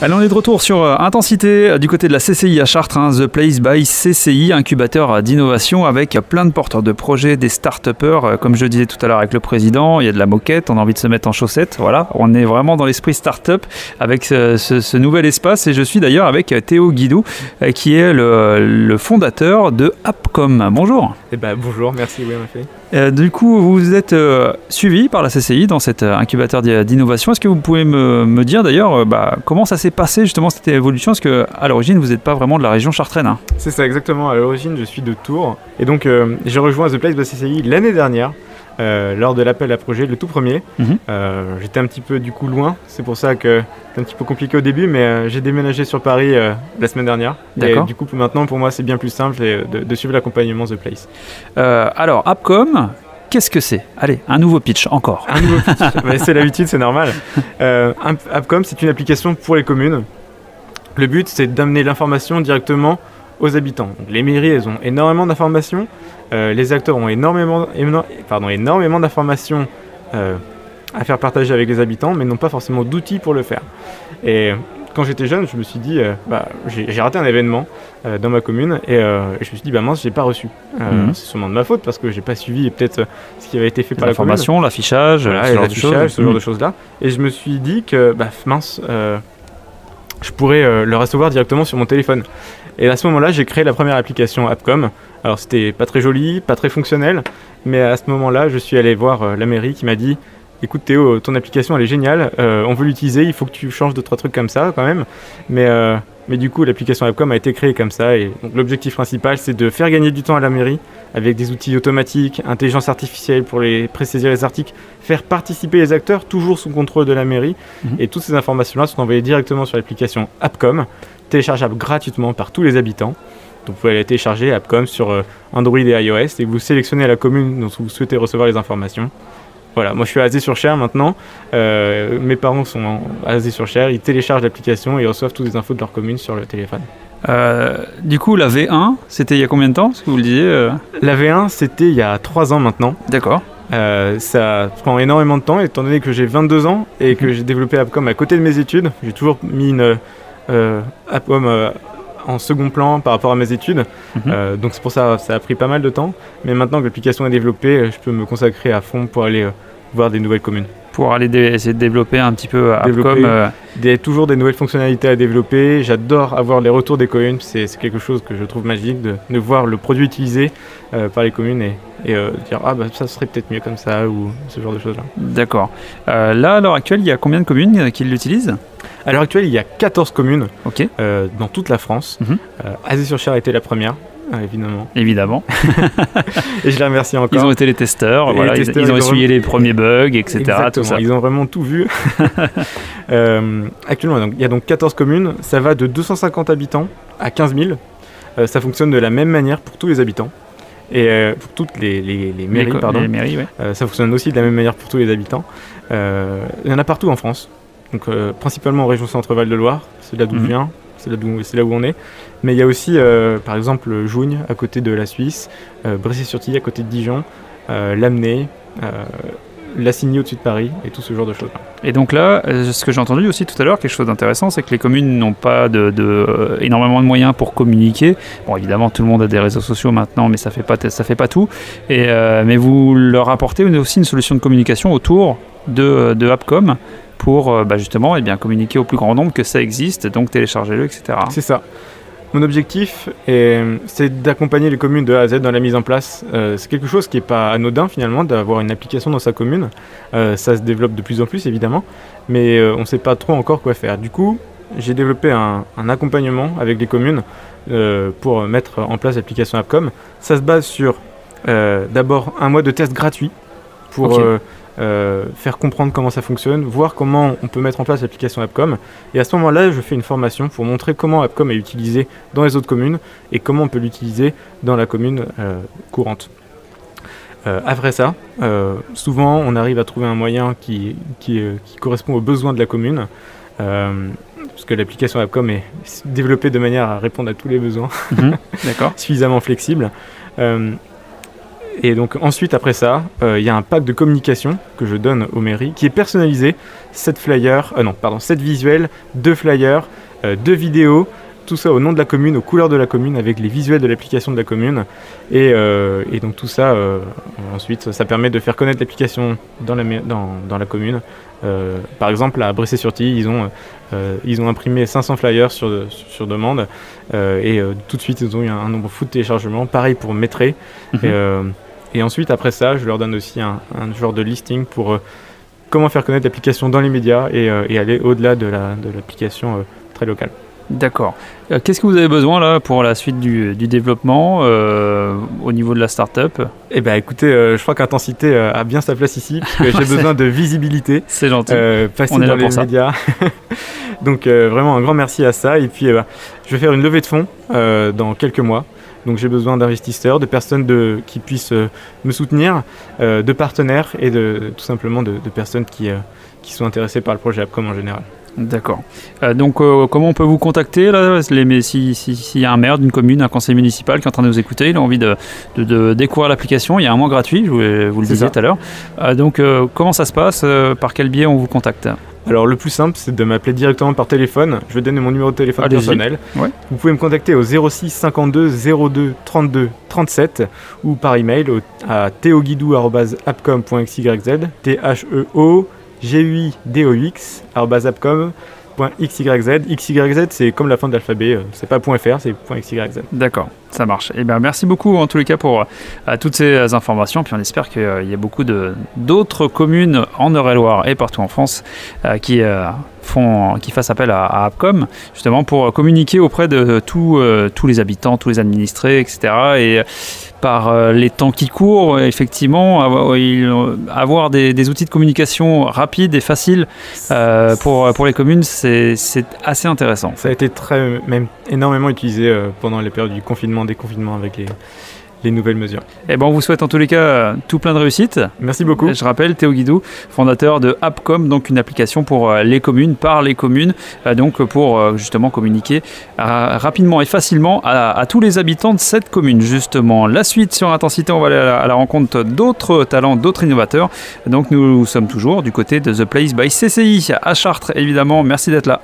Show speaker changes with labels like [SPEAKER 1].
[SPEAKER 1] Allez, on est de retour sur Intensité du côté de la CCI à Chartres, The Place by CCI, incubateur d'innovation avec plein de porteurs de projets, des start-upers. Comme je disais tout à l'heure avec le président, il y a de la moquette, on a envie de se mettre en chaussettes. Voilà, on est vraiment dans l'esprit start-up avec ce nouvel espace. Et je suis d'ailleurs avec Théo Guidou, qui est le fondateur de Appcom. Bonjour.
[SPEAKER 2] Bonjour, merci, oui, en effet.
[SPEAKER 1] Du coup, vous êtes suivi par la CCI dans cet incubateur d'innovation. Est-ce que vous pouvez me dire d'ailleurs comment ça s'est passé justement cette évolution? Parce qu'à l'origine, vous n'êtes pas vraiment de la région chartraine. Hein.
[SPEAKER 2] C'est ça, exactement. À l'origine, je suis de Tours. Et donc, j'ai rejoint The Place by CCI l'année dernière, lors de l'appel à projet, le tout premier. J'étais un petit peu du coup loin. C'est pour ça que c'était un petit peu compliqué au début, mais j'ai déménagé sur Paris la semaine dernière.
[SPEAKER 1] D'accord.
[SPEAKER 2] Et du coup, maintenant, pour moi, c'est bien plus simple de suivre l'accompagnement The Place.
[SPEAKER 1] Alors, Appcom, qu'est-ce que c'est? Allez, un nouveau pitch, encore.
[SPEAKER 2] Un nouveau pitch, c'est l'habitude, c'est normal. Appcom, c'est une application pour les communes. Le but, c'est d'amener l'information directement aux habitants. Donc, les mairies, elles ont énormément d'informations. Les acteurs ont énormément d'informations à faire partager avec les habitants, mais n'ont pas forcément d'outils pour le faire. Et quand j'étais jeune, je me suis dit, j'ai raté un événement dans ma commune et je me suis dit, mince, j'ai pas reçu. C'est sûrement de ma faute parce que j'ai pas suivi peut-être ce qui avait été fait par la commune.
[SPEAKER 1] L'information, l'affichage,
[SPEAKER 2] ce genre de choses-là. Et je me suis dit que, je pourrais le recevoir directement sur mon téléphone. Et à ce moment-là, j'ai créé la première application Appcom. Alors c'était pas très joli, pas très fonctionnel, mais à ce moment-là, je suis allé voir la mairie qui m'a dit: écoute Théo, ton application elle est géniale, on veut l'utiliser, il faut que tu changes 2-3 trucs comme ça quand même. Mais du coup, l'application Appcom a été créée comme ça. Et donc, l'objectif principal, c'est de faire gagner du temps à la mairie avec des outils automatiques, intelligence artificielle pour présaisir les articles, faire participer les acteurs, toujours sous contrôle de la mairie. Et toutes ces informations-là sont envoyées directement sur l'application Appcom, téléchargeable gratuitement par tous les habitants. Donc vous pouvez aller télécharger Appcom sur Android et iOS et vous sélectionnez la commune dont vous souhaitez recevoir les informations. Voilà, moi je suis à Azé-sur-Cher maintenant, mes parents sont à Azé-sur-Cher, ils téléchargent l'application et ils reçoivent toutes les infos de leur commune sur le téléphone.
[SPEAKER 1] Du coup, la V1, c'était il y a combien de temps, ce que vous le disiez
[SPEAKER 2] La V1, c'était il y a 3 ans maintenant.
[SPEAKER 1] D'accord.
[SPEAKER 2] Ça prend énormément de temps étant donné que j'ai 22 ans et que j'ai développé Appcom à côté de mes études. J'ai toujours mis Appcom en second plan par rapport à mes études, donc c'est pour ça ça a pris pas mal de temps, mais maintenant que l'application est développée, je peux me consacrer à fond pour aller voir des nouvelles communes.
[SPEAKER 1] Pour aller essayer de développer un petit peu Appcom.
[SPEAKER 2] Toujours des nouvelles fonctionnalités à développer. J'adore avoir les retours des communes, c'est quelque chose que je trouve magique de voir le produit utilisé par les communes et dire ça serait peut-être mieux comme ça ou ce genre de choses là.
[SPEAKER 1] D'accord. Là à l'heure actuelle, il y a combien de communes qui l'utilisent?
[SPEAKER 2] À l'heure actuelle, il y a 14 communes dans toute la France. Azé-sur-Cher a été la première. Évidemment. Et je les remercie encore.
[SPEAKER 1] Ils ont été les testeurs, ils ont essuyé les premiers bugs, etc.
[SPEAKER 2] Exactement, tout ça. Ils ont vraiment tout vu. Actuellement, il y a donc 14 communes. Ça va de 250 habitants à 15 000. Ça fonctionne de la même manière pour tous les habitants. Et pour toutes les mairies,
[SPEAKER 1] Les mairies, ouais.
[SPEAKER 2] ça fonctionne aussi de la même manière pour tous les habitants. Il y en a partout en France. Donc principalement en région Centre-Val de Loire, c'est là d'où je viens. C'est là où on est. Mais il y a aussi, par exemple, Jougne, à côté de la Suisse, Brécy-sur-Tille, à côté de Dijon, Lamennais, Lassigny, au-dessus de Paris, et tout ce genre de choses.
[SPEAKER 1] Et donc là, ce que j'ai entendu aussi tout à l'heure, quelque chose d'intéressant, c'est que les communes n'ont pas énormément de moyens pour communiquer. Bon, évidemment, tout le monde a des réseaux sociaux maintenant, mais ça fait pas tout. Mais vous leur apportez aussi une solution de communication autour de Appcom, pour justement communiquer au plus grand nombre que ça existe, donc téléchargez-le, etc. C'est
[SPEAKER 2] ça. Mon objectif, c'est d'accompagner les communes de A à Z dans la mise en place. C'est quelque chose qui n'est pas anodin finalement, d'avoir une application dans sa commune. Ça se développe de plus en plus évidemment, mais on ne sait pas trop encore quoi faire. Du coup, j'ai développé un accompagnement avec les communes pour mettre en place l'application Appcom. Ça se base sur d'abord un mois de test gratuit pour... faire comprendre comment ça fonctionne, voir comment on peut mettre en place l'application Appcom. Et à ce moment-là, je fais une formation pour montrer comment Appcom est utilisé dans les autres communes et comment on peut l'utiliser dans la commune courante. Après ça, souvent on arrive à trouver un moyen qui correspond aux besoins de la commune, parce que l'application Appcom est développée de manière à répondre à tous les besoins,
[SPEAKER 1] D'accord.
[SPEAKER 2] suffisamment flexible. Et donc ensuite, après ça, il y a un pack de communication que je donne aux mairies qui est personnalisé. 7 visuels, 2 flyers, 2 vidéos, tout ça au nom de la commune, aux couleurs de la commune, avec les visuels de l'application de la commune. Et donc tout ça, ensuite, ça permet de faire connaître l'application dans la commune. Par exemple, à Bressay-sur-Tille, ils ont imprimé 500 flyers sur demande. Et tout de suite, ils ont eu un nombre fou de téléchargements. Pareil pour Métré. Et ensuite, après ça, je leur donne aussi un genre de listing pour comment faire connaître l'application dans les médias et aller au-delà de l'application très locale.
[SPEAKER 1] D'accord. Qu'est-ce que vous avez besoin là pour la suite du développement au niveau de la start-up?
[SPEAKER 2] Eh bien écoutez, je crois qu'Intensité a bien sa place ici, parce que j'ai besoin de visibilité.
[SPEAKER 1] C'est gentil.
[SPEAKER 2] Passer dans les médias. Donc vraiment un grand merci à ça. Et puis je vais faire une levée de fonds dans quelques mois. Donc j'ai besoin d'investisseurs, de personnes qui puissent me soutenir, de partenaires et tout simplement de personnes qui sont intéressées par le projet AppCom en général.
[SPEAKER 1] D'accord. Donc comment on peut vous contacter là, s'il y a un maire d'une commune, un conseil municipal qui est en train de nous écouter, il a envie de découvrir l'application, il y a un mois gratuit, vous le disiez tout à l'heure. Donc comment ça se passe, par quel biais on vous contacte?
[SPEAKER 2] Alors le plus simple, c'est de m'appeler directement par téléphone. Je vais donner mon numéro de téléphone personnel.
[SPEAKER 1] Ouais.
[SPEAKER 2] Vous pouvez me contacter au 06 52 02 32 37 ou par email à theoguidou@appcom.xyz, theoguidoux@appcom.xyz. XYZ, c'est comme la fin de l'alphabet, c'est pas .fr, c'est .xyz.
[SPEAKER 1] D'accord, ça marche. Eh bien, merci beaucoup en tous les cas pour toutes ces informations. Puis on espère qu'il y a beaucoup d'autres communes en Eure-et-Loire et partout en France qui fassent appel à AppCom, justement pour communiquer auprès de tous les habitants, tous les administrés, etc. Et par les temps qui courent, effectivement, avoir des outils de communication rapides et faciles pour les communes, c'est assez intéressant.
[SPEAKER 2] Ça a été même énormément utilisé pendant les périodes du confinement, déconfinement avec les nouvelles mesures.
[SPEAKER 1] Et on vous souhaite en tous les cas tout plein de réussite.
[SPEAKER 2] Merci beaucoup.
[SPEAKER 1] Je rappelle, Théo Guidou, fondateur de AppCom, donc une application pour les communes, par les communes, donc pour justement communiquer rapidement et facilement à tous les habitants de cette commune. Justement, la suite sur Intensité, on va aller à la rencontre d'autres talents, d'autres innovateurs. Donc nous sommes toujours du côté de The Place by CCI à Chartres, évidemment. Merci d'être là.